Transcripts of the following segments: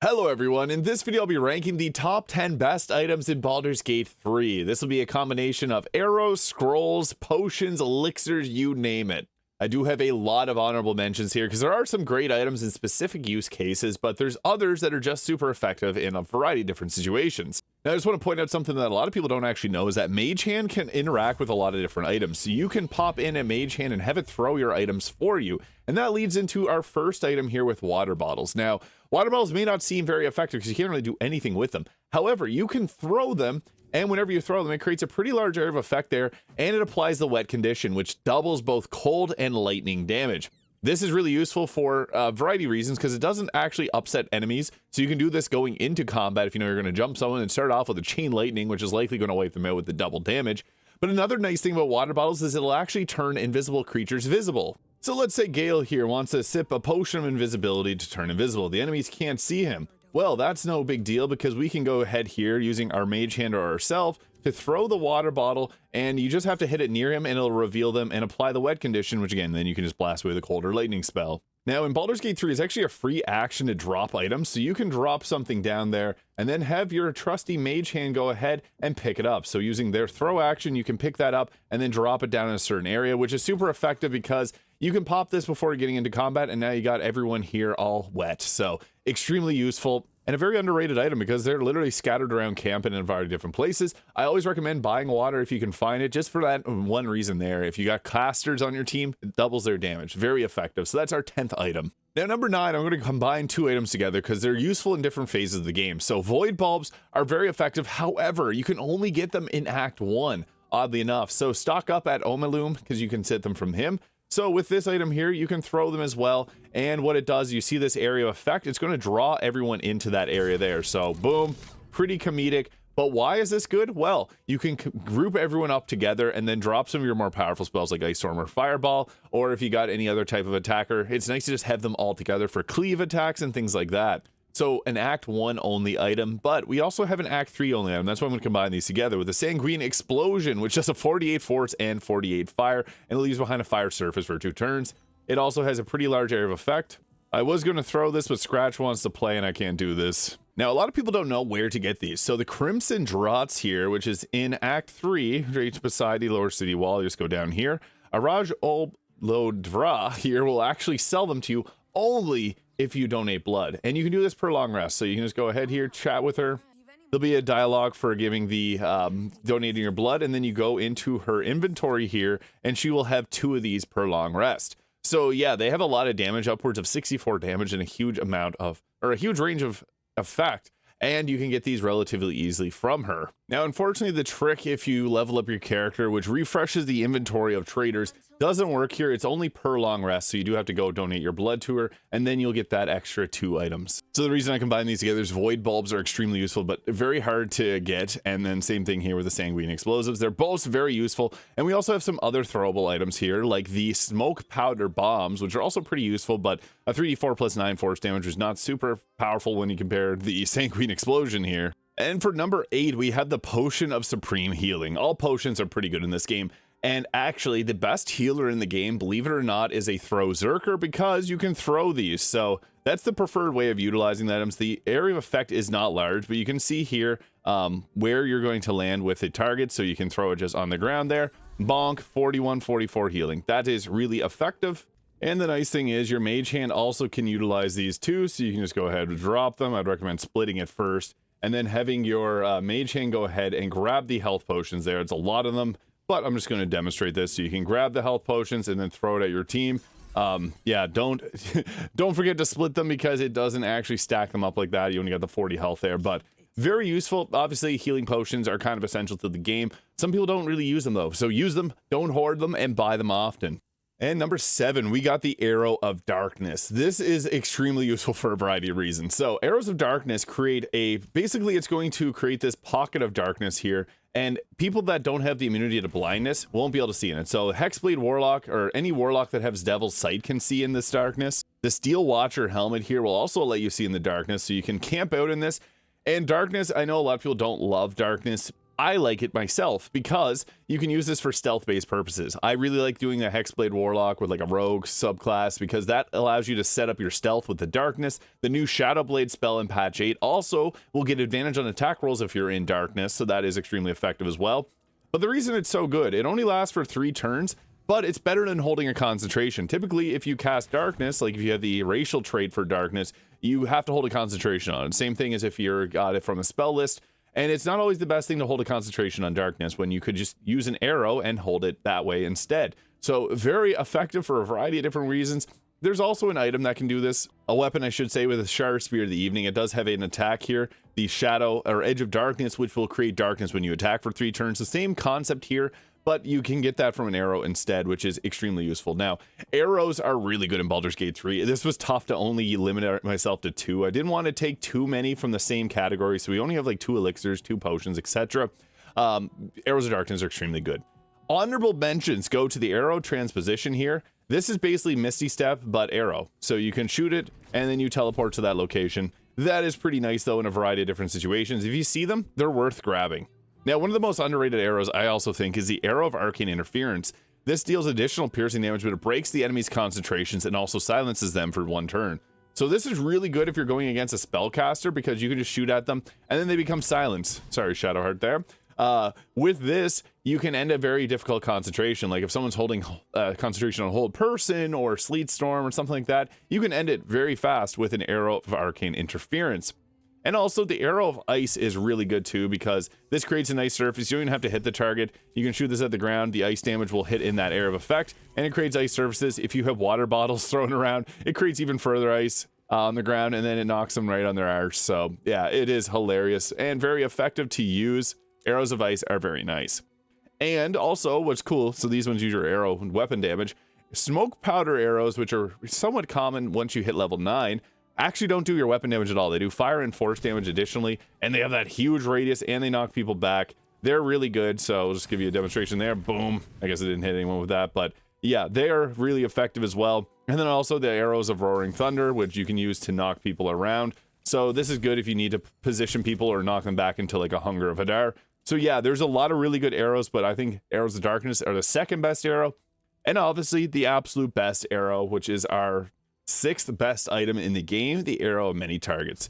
Hello everyone, in this video I'll be ranking the top 10 best items in Baldur's Gate 3. This will be a combination of arrows, scrolls, potions, elixirs, you name it. I do have a lot of honorable mentions here because there are some great items in specific use cases, but there's others that are just super effective in a variety of different situations. Now I just want to point out something that a lot of people don't actually know is that Mage Hand can interact with a lot of different items. So you can pop in a Mage Hand and have it throw your items for you. And that leads into our first item here with water bottles. Now, water bottles may not seem very effective because you can't really do anything with them. However, you can throw them, and whenever you throw them, it creates a pretty large area of effect there, and it applies the wet condition, which doubles both cold and lightning damage. This is really useful for a variety of reasons because it doesn't actually upset enemies. So you can do this going into combat if you know you're going to jump someone and start off with a chain lightning, which is likely going to wipe them out with the double damage. But another nice thing about water bottles is it'll actually turn invisible creatures visible. So let's say Gale here wants to sip a potion of invisibility to turn invisible. The enemies can't see him. Well, that's no big deal because we can go ahead here using our Mage Hand or ourselves to throw the water bottle, and you just have to hit it near him and it'll reveal them and apply the wet condition, which again, then you can just blast away the cold or lightning spell. Now in Baldur's Gate 3 is actually a free action to drop items, so you can drop something down there and then have your trusty Mage Hand go ahead and pick it up. So using their throw action, you can pick that up and then drop it down in a certain area, which is super effective because you can pop this before getting into combat, and now you got everyone here all wet. So extremely useful and a very underrated item because they're literally scattered around camp and in a variety of different places. I always recommend buying water if you can find it, just for that one reason there. If you got casters on your team, it doubles their damage. Very effective. So that's our 10th item. Now, number 9, I'm going to combine two items together because they're useful in different phases of the game. So void bulbs are very effective. However, you can only get them in Act 1, oddly enough. So stock up at Omelume because you can sit them from him. So with this item here, you can throw them as well. And what it does, you see this area of effect, it's going to draw everyone into that area there. So boom, pretty comedic. But why is this good? Well, you can group everyone up together and then drop some of your more powerful spells like Ice Storm or Fireball. Or if you got any other type of attacker, it's nice to just have them all together for cleave attacks and things like that. So an Act 1 only item, but we also have an Act 3 only item. That's why I'm going to combine these together with the Sanguine Explosion, which does a 48 force and 48 fire, and it leaves behind a fire surface for 2 turns. It also has a pretty large area of effect. I was going to throw this, but Scratch wants to play, and I can't do this. Now, a lot of people don't know where to get these. So the Crimson Draughts here, which is in Act 3, right beside the lower city wall, you just go down here. Araj Lodra here will actually sell them to you only if you donate blood, and you can do this per long rest. So you can just go ahead here, chat with her. There'll be a dialogue for giving the donating your blood, and then you go into her inventory here and she will have 2 of these per long rest. So yeah, they have a lot of damage, upwards of 64 damage, and a huge amount of, or a huge range of effect, and you can get these relatively easily from her. Now, unfortunately, the trick if you level up your character, which refreshes the inventory of traders, doesn't work here. It's only per long rest, so you do have to go donate your blood to her, and then you'll get that extra 2 items. So the reason I combine these together is void bulbs are extremely useful, but very hard to get, and then same thing here with the sanguine explosives. They're both very useful, and we also have some other throwable items here, like the smoke powder bombs, which are also pretty useful, but a 3d4 plus 9 force damage is not super powerful when you compare the sanguine explosion here. And for number 8, we have the Potion of Supreme Healing. All potions are pretty good in this game. And actually, the best healer in the game, believe it or not, is a throw Zerker because you can throw these. So that's the preferred way of utilizing the items. The area of effect is not large, but you can see here where you're going to land with the target. So you can throw it just on the ground there. Bonk, 41, 44 healing. That is really effective. And the nice thing is your Mage Hand also can utilize these too. So you can just go ahead and drop them. I'd recommend splitting it first, and then having your Mage Hand go ahead and grab the health potions there. It's a lot of them, but I'm just going to demonstrate this. So you can grab the health potions and then throw it at your team. Yeah, don't forget to split them because it doesn't actually stack them up like that. You only got the 40 health there, but very useful. Obviously, healing potions are kind of essential to the game. Some people don't really use them though. So use them, don't hoard them, and buy them often. And number 7, we got the Arrow of Darkness. This is extremely useful for a variety of reasons. So Arrows of Darkness basically it's going to create this pocket of darkness here, and people that don't have the immunity to blindness won't be able to see in it. So Hexblade Warlock, or any Warlock that has Devil's Sight, can see in this darkness. The Steel Watcher helmet here will also let you see in the darkness, so you can camp out in this. And darkness, I know a lot of people don't love darkness. I like it myself because you can use this for stealth-based purposes. I really like doing a Hexblade Warlock with like a rogue subclass because that allows you to set up your stealth with the darkness. The new Shadowblade spell in patch 8 also will get advantage on attack rolls if you're in darkness, so that is extremely effective as well. But the reason it's so good, it only lasts for 3 turns, but it's better than holding a concentration. Typically, if you cast darkness, like if you have the racial trait for darkness, you have to hold a concentration on it. Same thing as if you're got it from a spell list. And it's not always the best thing to hold a concentration on darkness when you could just use an arrow and hold it that way instead. So very effective for a variety of different reasons. There's also an item that can do this, a weapon I should say, with a Shard Spear of the Evening. It does have an attack here, the Shadow or Edge of Darkness, which will create darkness when you attack for 3 turns. The same concept here, but you can get that from an arrow instead, which is extremely useful. Now, arrows are really good in Baldur's Gate 3. This was tough to only limit myself to 2. I didn't want to take too many from the same category, so we only have like 2 elixirs, 2 potions, etc. Arrows of Darkness are extremely good. Honorable mentions go to the arrow transposition here. This is basically Misty Step, but arrow. So you can shoot it, and then you teleport to that location. That is pretty nice, though, in a variety of different situations. If you see them, they're worth grabbing. Now, one of the most underrated arrows, I also think, is the Arrow of Arcane Interference. This deals additional piercing damage, but it breaks the enemy's concentrations and also silences them for 1 turn. So this is really good if you're going against a spellcaster, because you can just shoot at them, and then they become silenced. Sorry, Shadowheart there. With this, you can end a very difficult concentration. Like if someone's holding concentration on Hold Person or Sleet Storm or something like that, you can end it very fast with an Arrow of Arcane Interference. And also the Arrow of Ice is really good too, because this creates a nice surface. You don't even have to hit the target. You can shoot this at the ground. The ice damage will hit in that area of effect, and it creates ice surfaces. If you have water bottles thrown around, it creates even further ice on the ground, and then it knocks them right on their arse. So yeah, it is hilarious and very effective to use. Arrows of Ice are very nice. And also, what's cool, so these ones use your arrow and weapon damage. Smoke powder arrows, which are somewhat common once you hit level 9, actually don't do your weapon damage at all. They do fire and force damage additionally, and they have that huge radius, and they knock people back. They're really good, so I'll just give you a demonstration there. Boom. I guess I didn't hit anyone with that, but yeah, they are really effective as well. And then also the Arrows of Roaring Thunder, which you can use to knock people around. So this is good if you need to position people or knock them back into like a Hunger of Hadar. So yeah, there's a lot of really good arrows, but I think Arrows of Darkness are the second best arrow. And obviously the absolute best arrow, which is our 6th best item in the game, the Arrow of Many Targets.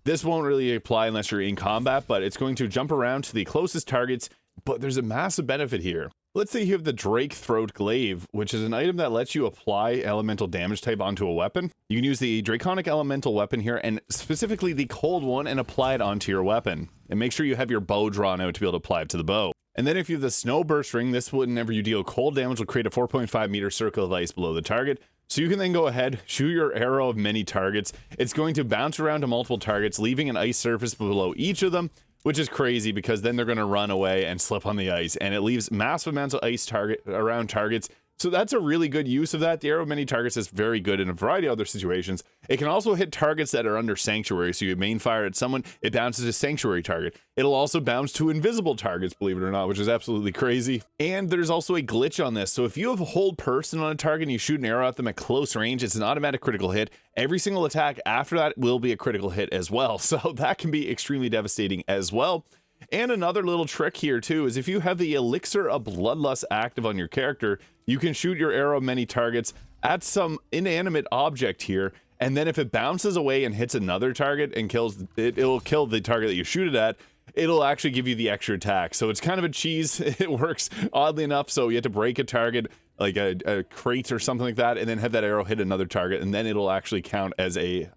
This won't really apply unless you're in combat, but it's going to jump around to the closest targets, but there's a massive benefit here. Let's say you have the Drake Throat Glaive, which is an item that lets you apply elemental damage type onto a weapon. You can use the Draconic Elemental weapon here, and specifically the cold one, and apply it onto your weapon. And make sure you have your bow drawn out to be able to apply it to the bow. And then if you have the Snow Burst Ring, this whenever you deal cold damage will create a 4.5 meter circle of ice below the target. So you can then go ahead, shoot your Arrow of Many Targets. It's going to bounce around to multiple targets, leaving an ice surface below each of them, which is crazy because then they're going to run away and slip on the ice, and it leaves massive amounts of ice around targets. So that's a really good use of that. The Arrow of Many Targets is very good in a variety of other situations. It can also hit targets that are under Sanctuary. So you main fire at someone, it bounces to Sanctuary target. It'll also bounce to invisible targets, believe it or not, which is absolutely crazy. And there's also a glitch on this. So if you have a Hold Person on a target and you shoot an arrow at them at close range, it's an automatic critical hit. Every single attack after that will be a critical hit as well. So that can be extremely devastating as well. And another little trick here too is if you have the Elixir of Bloodlust active on your character, you can shoot your Arrow of Many Targets at some inanimate object here, and then if it bounces away and hits another target and kills it, it'll kill the target that you shoot it at. It'll actually give you the extra attack. So it's kind of a cheese. It works oddly enough. So you have to break a target, like a crate or something like that, and then have that arrow hit another target, and then it'll actually count as a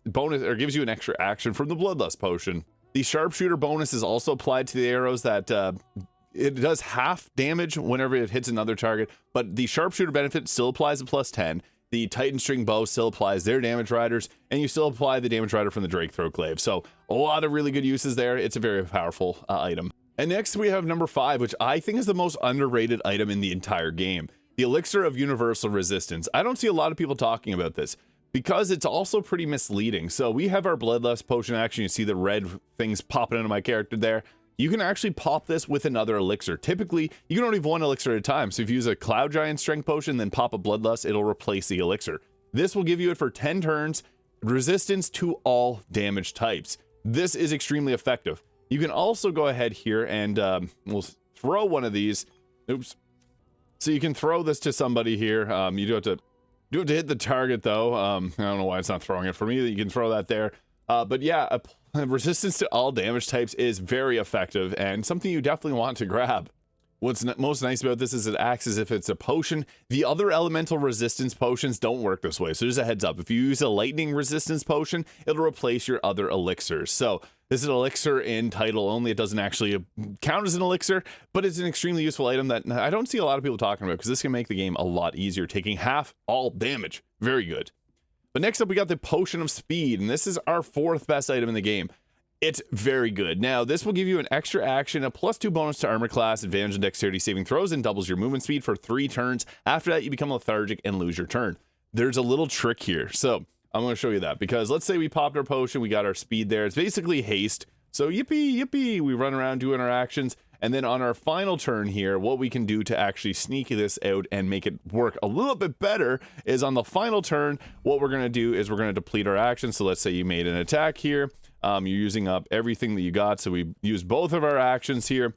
bonus, or gives you an extra action from the Bloodlust potion. The Sharpshooter bonus is also applied to the arrows that it does half damage whenever it hits another target, but the Sharpshooter benefit still applies at +10. The Titan String Bow still applies their damage riders, and you still apply the damage rider from the Drake Throat Glaive. So a lot of really good uses there. It's a very powerful item. And next we have number 5, which I think is the most underrated item in the entire game. The Elixir of Universal Resistance. I don't see a lot of people talking about this, because it's also pretty misleading. So we have our Bloodlust potion action. You see the red things popping into my character there. You can actually pop this with another elixir. Typically, you can only have one elixir at a time. So if you use a Cloud Giant Strength potion, then pop a Bloodlust, it'll replace the elixir. This will give you it for 10 turns, resistance to all damage types. This is extremely effective. You can also go ahead here and we'll throw one of these. Oops. So you can throw this to somebody here. You do have to hit the target though. I don't know why it's not throwing it for me. You can throw that there. But yeah, resistance to all damage types is very effective and something you definitely want to grab. What's most nice about this is it acts as if it's a potion. The other elemental resistance potions don't work this way. So just a heads up. If you use a lightning resistance potion, it'll replace your other elixirs. So this is an elixir in title only. It doesn't actually count as an elixir, but it's an extremely useful item that I don't see a lot of people talking about because this can make the game a lot easier, taking half all damage. Very good. But next up, we got the Potion of Speed, and this is our 4th best item in the game. It's very good. Now, this will give you an extra action, a +2 bonus to armor class, advantage on dexterity saving throws, and doubles your movement speed for 3 turns. After that, you become lethargic and lose your turn. There's a little trick here. So I'm going to show you that because let's say we popped our potion, we got our speed there. It's basically haste. So yippee, yippee, we run around doing our actions. And then on our final turn here, what we can do to actually sneak this out and make it work a little bit better is on the final turn, what we're going to do is we're going to deplete our actions. So let's say you made an attack here. You're using up everything that you got. So we use both of our actions here.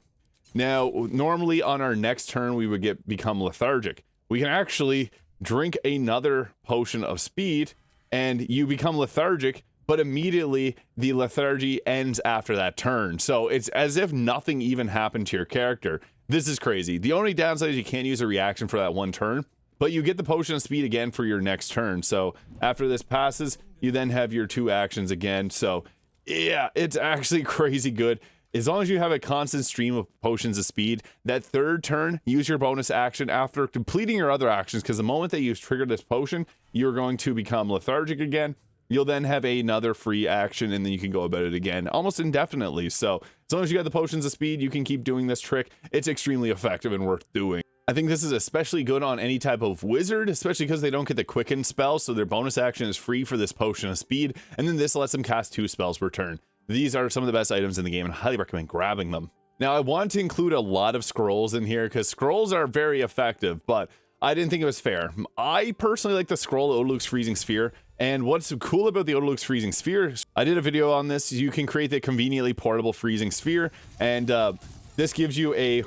Now, normally on our next turn, we would become lethargic. We can actually drink another potion of speed and you become lethargic, but immediately the lethargy ends after that turn. So it's as if nothing even happened to your character. This is crazy. The only downside is you can't use a reaction for that one turn, but you get the potion of speed again for your next turn. So after this passes, you then have your 2 actions again. So yeah, it's actually crazy good. As long as you have a constant stream of potions of speed, that 3rd turn, use your bonus action after completing your other actions, because the moment that you trigger this potion, you're going to become lethargic again. You'll then have another free action, and then you can go about it again almost indefinitely. So as long as you got the potions of speed, you can keep doing this trick. It's extremely effective and worth doing. I think this is especially good on any type of wizard, especially because they don't get the quicken spell, so their bonus action is free for this potion of speed, and then this lets them cast 2 spells per turn. These are some of the best items in the game, and I highly recommend grabbing them. Now, I want to include a lot of scrolls in here, because scrolls are very effective, but I didn't think it was fair. I personally like the scroll Odaluk's Freezing Sphere, and what's cool about the Odaluk's Freezing Sphere, I did a video on this. You can create the conveniently portable freezing sphere, and this gives you a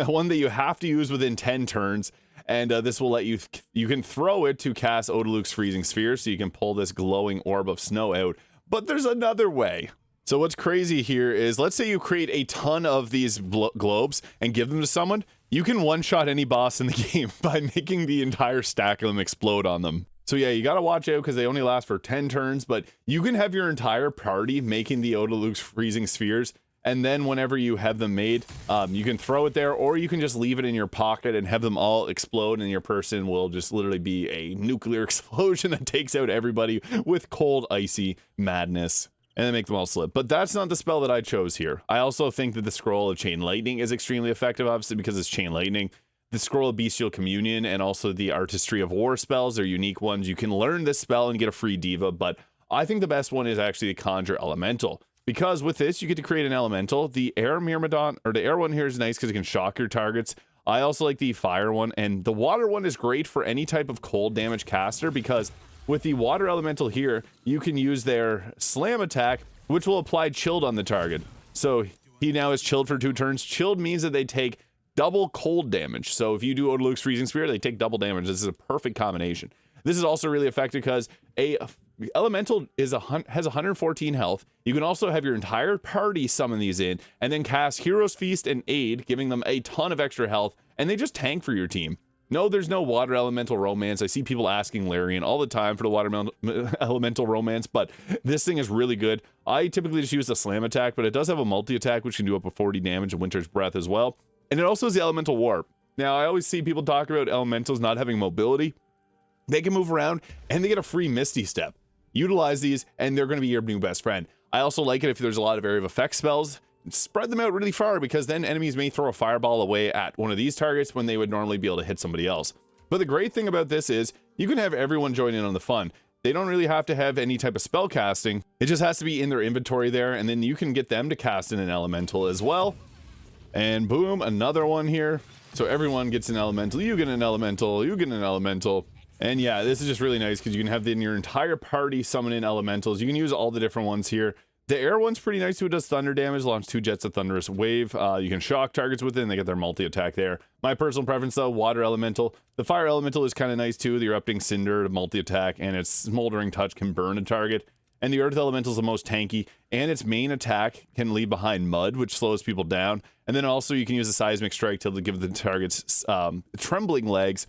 one that you have to use within 10 turns, and this will let you can throw it to cast Odaluk's Freezing Sphere, so you can pull this glowing orb of snow out. But there's another way. So what's crazy here is, let's say you create a ton of these globes and give them to someone, you can one-shot any boss in the game by making the entire stack of them explode on them. So yeah, you gotta watch out because they only last for 10 turns, but you can have your entire party making the Odaluk's Freezing Spheres, and then whenever you have them made, you can throw it there, or you can just leave it in your pocket and have them all explode, and your person will just literally be a nuclear explosion that takes out everybody with cold, icy madness, and then make them all slip. But that's not the spell that I chose here. I also think that the Scroll of Chain Lightning is extremely effective, obviously, because it's Chain Lightning. The Scroll of Bestial Communion and also the Artistry of War spells are unique ones. You can learn this spell and get a free diva, but I think the best one is actually the Conjure Elemental. Because with this, you get to create an elemental. The air Myrmidon, or the air one here is nice because it can shock your targets. I also like the fire one, and the water one is great for any type of cold damage caster, because with the water elemental here, you can use their slam attack, which will apply chilled on the target. So he now is chilled for 2 turns. Chilled means that they take double cold damage. So if you do Odaluk's Freezing Sphere, they take double damage. This is a perfect combination. This is also really effective because a elemental has 114 health. You can also have your entire party summon these in, and then cast Hero's Feast and Aid, giving them a ton of extra health, and they just tank for your team. No, there's no water elemental romance. I see people asking Larian all the time for the water elemental romance, but this thing is really good. I typically just use the slam attack, but it does have a multi-attack, which can do up to 40 damage in Winter's Breath as well. And it also has the elemental warp. Now, I always see people talk about elementals not having mobility. They can move around, and they get a free Misty Step. Utilize these, and they're going to be your new best friend. I also like it if there's a lot of area of effect spells. Spread them out really far, because then enemies may throw a fireball away at one of these targets when they would normally be able to hit somebody else. But the great thing about this is you can have everyone join in on the fun. They don't really have to have any type of spell casting. It just has to be in their inventory there, and then you can get them to cast in an elemental as well. And boom, another one here. So everyone gets an elemental. You get an elemental. You get an elemental. And yeah, this is just really nice because you can have your entire party summon in elementals. You can use all the different ones here. The air one's pretty nice too. It does thunder damage, launch 2 jets of thunderous wave. You can shock targets with it, and they get their multi-attack there. My personal preference though, water elemental. The fire elemental is kind of nice too. The erupting cinder, multi-attack, and its smoldering touch can burn a target. And the earth elemental is the most tanky, and its main attack can leave behind mud, which slows people down. And then also you can use a seismic strike to give the targets trembling legs.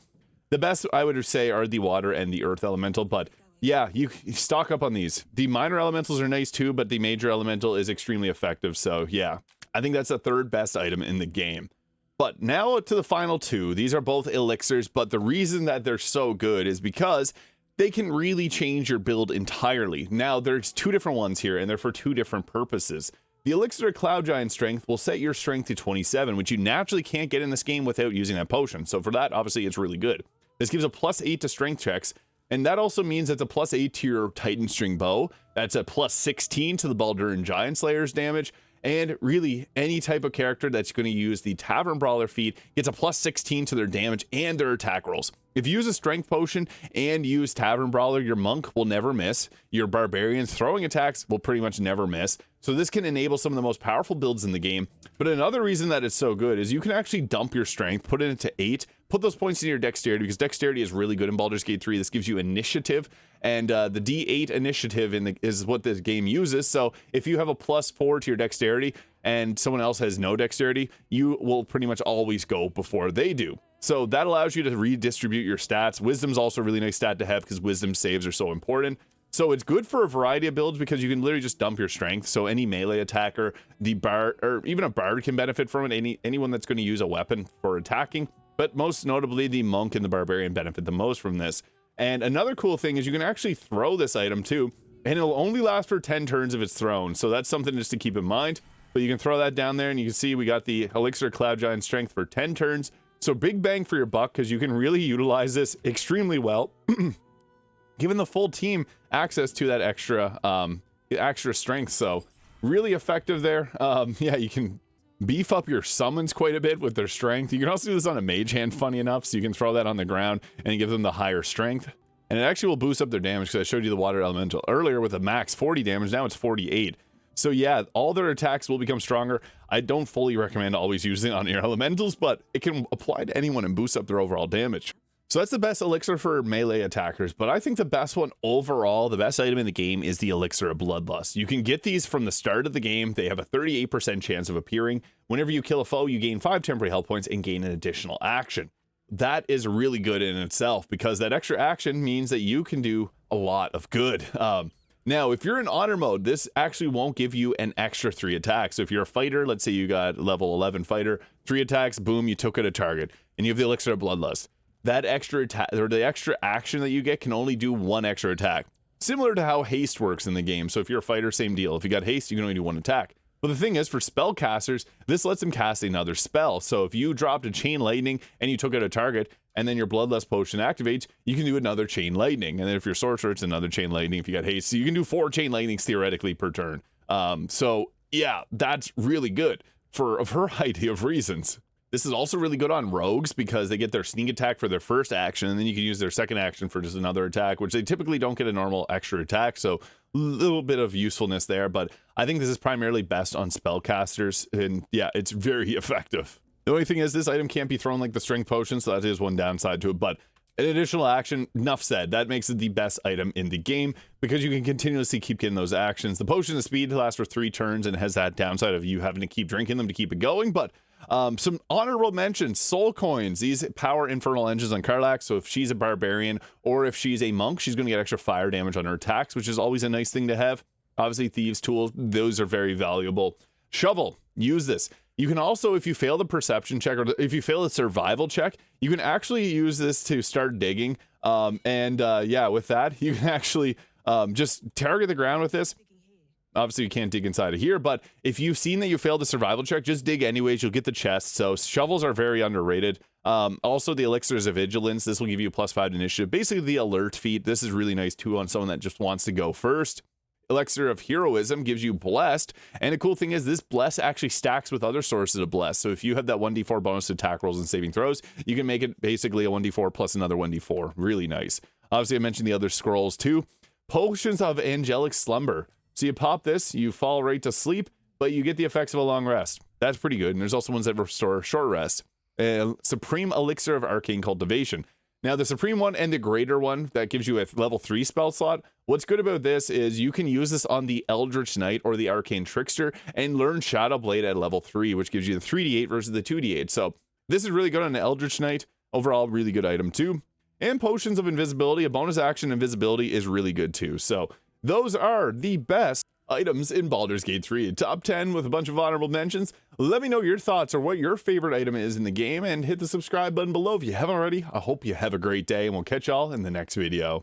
The best I would say are the water and the earth elemental, but yeah, you stock up on these. The minor elementals are nice too, but the major elemental is extremely effective. So yeah, I think that's the third best item in the game. But now to the final two. These are both elixirs, but the reason that they're so good is because they can really change your build entirely. Now there's 2 different ones here, and they're for 2 different purposes. The elixir of Cloud Giant Strength will set your strength to 27, which you naturally can't get in this game without using that potion. So for that, obviously it's really good. This gives a +8 to strength checks. And that also means it's a +8 to your Titan String Bow. That's a +16 to the Baldur and Giant Slayer's damage. And really, any type of character that's going to use the Tavern Brawler feat gets a +16 to their damage and their attack rolls. If you use a Strength Potion and use Tavern Brawler, your Monk will never miss. Your Barbarian's throwing attacks will pretty much never miss. So this can enable some of the most powerful builds in the game. But another reason that it's so good is you can actually dump your Strength, put it into 8, put those points in your Dexterity, because Dexterity is really good in Baldur's Gate 3. This gives you Initiative, and the D8 Initiative is what this game uses. So if you have a +4 to your Dexterity and someone else has no Dexterity, you will pretty much always go before they do. So that allows you to redistribute your stats. Wisdom's also a really nice stat to have because Wisdom saves are so important. So it's good for a variety of builds because you can literally just dump your strength. So any melee attacker, the bard, or even a bard can benefit from it. Anyone that's going to use a weapon for attacking, but most notably the monk and the barbarian benefit the most from this. And another cool thing is you can actually throw this item too, and it'll only last for 10 turns if it's thrown. So that's something just to keep in mind. But you can throw that down there, and you can see we got the Elixir Cloud Giant Strength for 10 turns. So big bang for your buck because you can really utilize this extremely well. Given the full team access to that extra strength. So really effective there. Yeah, you can beef up your summons quite a bit with their strength. You can also do this on a mage hand, funny enough, so you can throw that on the ground and give them the higher strength. And it actually will boost up their damage because I showed you the water elemental earlier with a max 40 damage. Now it's 48. So yeah, all their attacks will become stronger. I don't fully recommend always using it on your elementals, but it can apply to anyone and boost up their overall damage. So that's the best elixir for melee attackers, but I think the best one overall, the best item in the game is the Elixir of Bloodlust. You can get these from the start of the game. They have a 38% chance of appearing. Whenever you kill a foe, you gain 5 temporary health points and gain an additional action. That is really good in itself because that extra action means that you can do a lot of good. Now, if you're in honor mode, this actually won't give you an extra 3 attacks. So if you're a fighter, let's say you got level 11 fighter, 3 attacks, boom, you took out a target, and you have the Elixir of Bloodlust. That extra attack, or the extra action that you get, can only do 1 extra attack. Similar to how haste works in the game. So if you're a fighter, same deal. If you got haste, you can only do 1 attack. But the thing is, for spellcasters, this lets them cast another spell. So if you dropped a chain lightning and you took out a target, and then your Bloodlust potion activates, you can do another chain lightning. And then if you're sorcerer, it's another chain lightning. If you got haste, so you can do 4 chain lightnings theoretically per turn. So yeah, that's really good for a variety of reasons. This is also really good on rogues because they get their sneak attack for their first action, and then you can use their second action for just another attack, which they typically don't get a normal extra attack. So a little bit of usefulness there, but I think this is primarily best on spellcasters, and yeah, it's very effective. The only thing is this item can't be thrown like the strength potion, so that is one downside to it, but an additional action, enough said. That makes it the best item in the game because you can continuously keep getting those actions. The potion of speed lasts for 3 turns and has that downside of you having to keep drinking them to keep it going, but some honorable mentions. Soul coins. These power infernal engines on Karlach, so if she's a barbarian or if she's a monk, she's going to get extra fire damage on her attacks, which is always a nice thing to have. Obviously, thieves' tools, those are very valuable. Shovel. Use this. You can also, if you fail the perception check or if you fail the survival check, you can actually use this to start digging. Yeah, with that, you can actually just target the ground with this. Obviously, you can't dig inside of here, but if you've seen that you failed the survival check, just dig anyways. You'll get the chest. So shovels are very underrated. Also, the elixirs of vigilance. This will give you a +5 initiative. Basically, the alert feat. This is really nice too on someone that just wants to go first. Elixir of heroism gives you blessed, and the cool thing is this bless actually stacks with other sources of bless. So if you have that 1d4 bonus to attack rolls and saving throws, you can make it basically a 1d4 plus another 1d4. Really nice. Obviously, I mentioned the other scrolls too. Potions of angelic slumber. So you pop this, you fall right to sleep, but you get the effects of a long rest. That's pretty good. And there's also ones that restore short rest. Supreme Elixir of Arcane Cultivation. Now, the Supreme one and the Greater one, that gives you a level 3 spell slot. What's good about this is you can use this on the Eldritch Knight or the Arcane Trickster and learn Shadow Blade at level 3, which gives you the 3d8 versus the 2d8. So this is really good on the Eldritch Knight. Overall, really good item too. And Potions of Invisibility, a bonus action invisibility is really good too. So those are the best items in Baldur's Gate 3. Top 10 with a bunch of honorable mentions. Let me know your thoughts or what your favorite item is in the game, and hit the subscribe button below if you haven't already. I hope you have a great day, and we'll catch y'all in the next video.